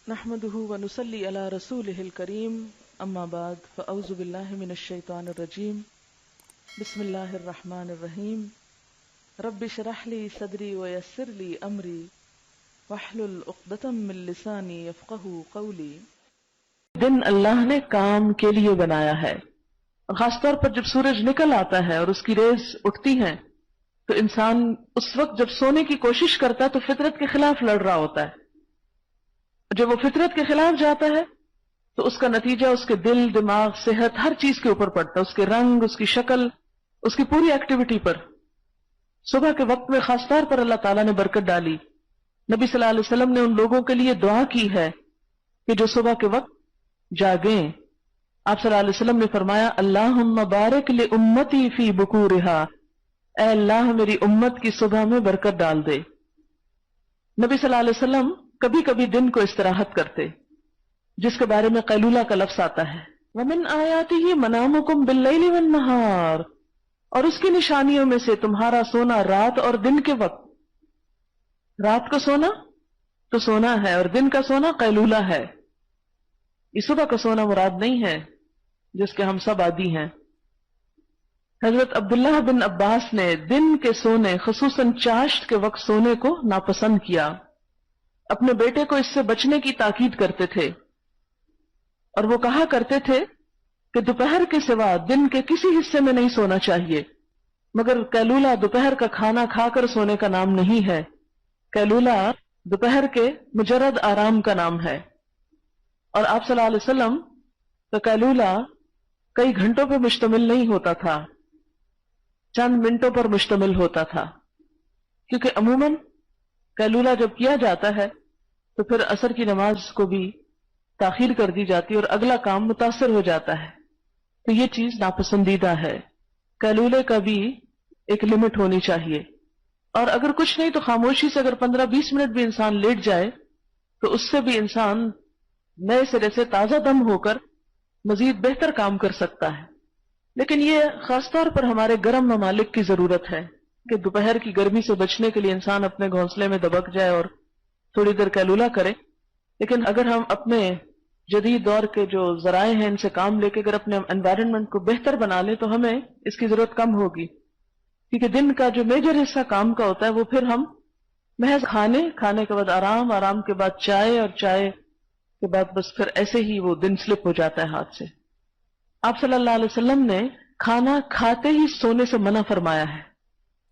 نحمده ونصلي على رسوله الكريم اما بعد فاعوذ بالله من الشيطان الرجيم بسم الله الرحمن الرحيم رب اشرح لي صدري ويسر لي امري واحلل عقدة من لساني يفقهوا قولي۔ دن اللہ نے کام کے لیے بنایا ہے، اور خاص طور پر جب سورج نکل آتا ہے اور اس کی ریز اٹھتی ہیں تو انسان اس وقت جب سونے کی کوشش کرتا ہے تو فطرت کے خلاف لڑ رہا ہوتا ہے۔ جب وہ فطرت کے خلاف جاتا ہے تو اس کا نتیجہ اس کے دل، دماغ، صحت، ہر چیز کے اوپر پڑتا ہے، اس کے رنگ، اس کی شکل، اس کی پوری ایکٹیویٹی پر۔ صبح کے وقت میں خاص طور پر اللہ تعالیٰ نے برکت ڈالی۔ نبی صلی اللہ علیہ وسلم نے ان لوگوں کے لیے دعا کی ہے کہ جو صبح کے وقت جاگیں۔ آپ صلی اللہ علیہ وسلم نے فرمایا اللہم بارک لامتی فی بکورہا، اے اللہ میری امت کی صبح میں برکت ڈال دے۔ نبی صلی اللہ علیہ وسلم کبھی کبھی دن کو استراحت کرتے، جس کے بارے میں قیلولہ کا لفظ آتا ہے۔ وَمِنْ آیَاتِهِ مَنَامُكُمْ بِاللَّيْلِ وَالنَّهَارِ، اور اس کی نشانیوں میں سے تمہارا سونا رات اور دن کے وقت۔ رات کو سونا تو سونا ہے اور دن کا سونا قیلولہ ہے۔ یہ صبح کا سونا مراد نہیں ہے جس کے ہم سب عادی ہیں۔ حضرت عبداللہ بن عباس نے دن کے سونے خصوصاً چاشت کے وقت سونے کو ناپسند کیا، اپنے بیٹے کو اس سے بچنے کی تاکید کرتے تھے، اور وہ کہا کرتے تھے کہ دوپہر کے سوا دن کے کسی حصے میں نہیں سونا چاہیے، مگر قیلولہ دوپہر کا کھانا کھا کر سونے کا نام نہیں ہے۔ قیلولہ دوپہر کے مجرد آرام کا نام ہے، اور آپ صلی اللہ علیہ وسلم کا قیلولہ کئی گھنٹوں پر مشتمل نہیں ہوتا تھا، چند منٹوں پر مشتمل ہوتا تھا، کیونکہ عموماً قیلولہ جب کیا جاتا ہے تو پھر عصر کی نماز کو بھی تاخیر کر دی جاتی اور اگلا کام متاثر ہو جاتا ہے، تو یہ چیز ناپسندیدہ ہے۔ قیلولے کا بھی ایک لمٹ ہونی چاہیے، اور اگر کچھ نہیں تو خاموشی سے اگر 15-20 منٹ بھی انسان لیٹ جائے تو اس سے بھی انسان نئے سرے سے تازہ دم ہو کر مزید بہتر کام کر سکتا ہے۔ لیکن یہ خاص طور پر ہمارے گرم ممالک کی ضرورت ہے کہ دوپہر کی گرمی سے بچنے کے لیے انسان اپنے گھونسلے میں دبک جائے اور تھوڑی دیر قیلولہ کرے۔ لیکن اگر ہم اپنے جدید دور کے جو ذرائع ہیں ان سے کام لے کے اگر اپنے انوائرنمنٹ کو بہتر بنا لیں تو ہمیں اس کی ضرورت کم ہوگی، کیونکہ دن کا جو میجر حصہ کام کا ہوتا ہے وہ پھر ہم محض کھانے کے بعد آرام کے بعد چائے، اور چائے کے بعد بس پھر ایسے ہی وہ دن سلپ ہو جاتا ہے ہاتھ سے۔ آپ صلی اللہ علیہ وسلم نے کھانا کھاتے ہی سونے سے منع فرمایا ہے،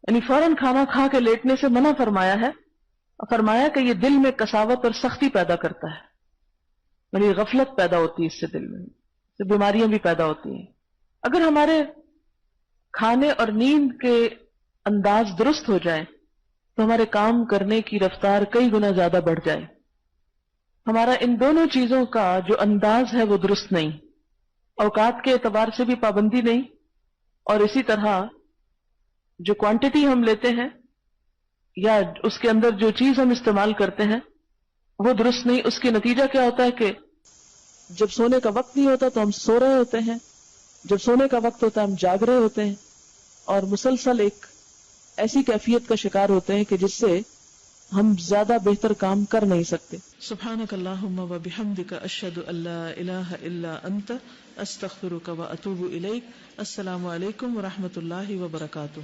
یعنی فوراً کھانا کھا کے لیٹنے سے منع فرمایا ہے، فرمایا کہ یہ دل میں قساوت اور سختی پیدا کرتا ہے، یعنی غفلت پیدا ہوتی ہے اس سے، دل میں اس سے بیماریاں بھی پیدا ہوتی ہیں۔ اگر ہمارے کھانے اور نیند کے انداز درست ہو جائیں تو ہمارے کام کرنے کی رفتار کئی گنا زیادہ بڑھ جائے۔ ہمارا ان دونوں چیزوں کا جو انداز ہے وہ درست نہیں، اوقات کے اعتبار سے بھی پابندی نہیں، اور اسی طرح جو کوانٹٹی ہم لیتے ہیں یا اس کے اندر جو چیز ہم استعمال کرتے ہیں وہ درست نہیں۔ اس کے نتیجہ کیا ہوتا ہے کہ جب سونے کا وقت نہیں ہوتا تو ہم سو رہے ہوتے ہیں، جب سونے کا وقت ہوتا ہے ہم جاگ رہے ہوتے ہیں، اور مسلسل ایک ایسی کیفیت کا شکار ہوتے ہیں کہ جس سے ہم زیادہ بہتر کام کر نہیں سکتے۔ سبحانک اللہم و بحمدک اشہد ان لا الہ الا انت استغفرک و اتوب الیک۔ السلام علیکم و رحمۃ اللہ وبرکاتہ۔